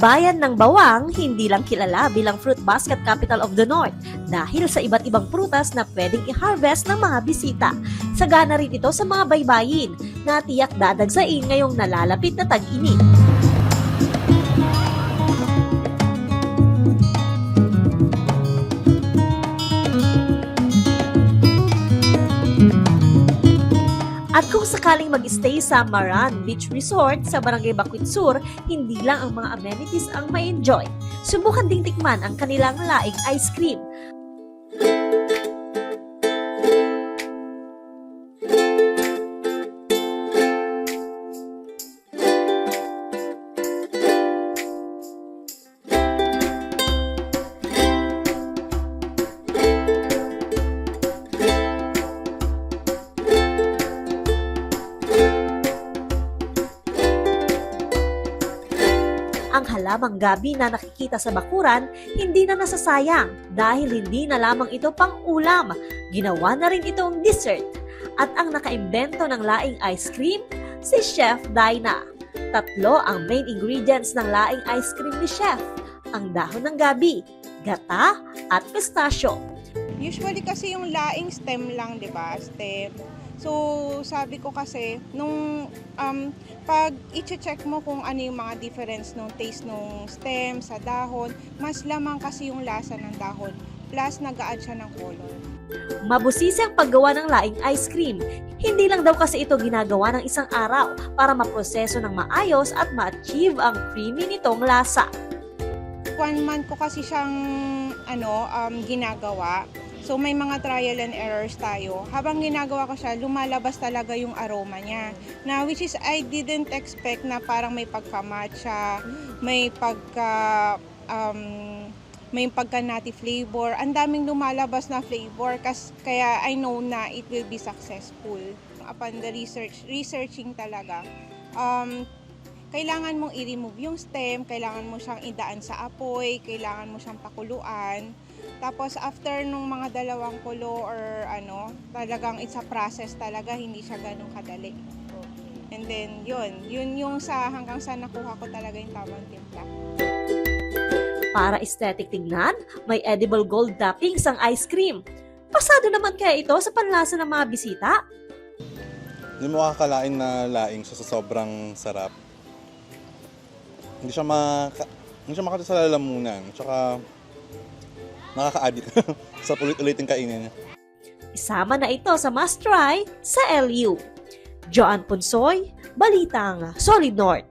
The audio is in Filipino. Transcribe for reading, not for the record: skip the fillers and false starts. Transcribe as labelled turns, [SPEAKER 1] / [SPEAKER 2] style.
[SPEAKER 1] bayan ng Bawang hindi lang kilala bilang fruit basket capital of the North dahil sa iba't ibang prutas na pwedeng i-harvest ng mga bisita. Sagana rin ito sa mga baybayin na tiyak dadagsain ngayong nalalapit na tag-init. At kung sakaling mag-stay sa Maran Beach Resort sa Barangay Bacuit Sur, hindi lang ang mga amenities ang may enjoy. Subukan ding tikman ang kanilang laing ice cream. Ang halamang gabi na nakikita sa bakuran, hindi na nasasayang dahil hindi na lamang ito pang ulam. Ginawa na rin itong dessert. At ang nakaimbento ng laing ice cream, si Chef Dyna. Tatlo ang main ingredients ng laing ice cream ni Chef. Ang dahon ng gabi, gata at pistachio.
[SPEAKER 2] Usually kasi yung laing stem lang, di ba? Stem. So, sabi ko kasi, nung pag i-check mo kung ano yung mga difference ng taste ng stem sa dahon, mas lamang kasi yung lasa ng dahon. Plus, nag-a-add siya ng color.
[SPEAKER 1] Mabusisi ang paggawa ng laing ice cream. Hindi lang daw kasi ito ginagawa ng isang araw para maproseso ng maayos at ma-achieve ang creamy nitong lasa.
[SPEAKER 2] 1 month ko kasi siyang ginagawa. So may mga trial and errors tayo. Habang ginagawa ko siya, lumalabas talaga yung aroma niya. Na which is I didn't expect na parang may pagka-matcha, may pagka-nutty flavor. Ang daming lumalabas na flavor kaya I know na it will be successful. Upon the researching talaga, kailangan mong i-remove yung stem, kailangan mo siyang idaan sa apoy, kailangan mo siyang pakuluan. Tapos after nung mga 2 kulo or talagang it's a process talaga, hindi siya ganun kadali. And then yun yung hanggang sa nakuha ko talaga yung tamang timpla.
[SPEAKER 1] Para aesthetic tingnan, may edible gold toppings ang ice cream. Pasado naman kaya ito sa panlasa ng mga bisita?
[SPEAKER 3] Hindi mo makakalain na laing siya sa sobrang sarap. Hindi siya makita sa lalamunan. Tsaka nakaka-addict sa ulit-ulitin kainin niya.
[SPEAKER 1] Isama na ito sa must try sa LU. Joanne Punsoy, Balitang Solid North.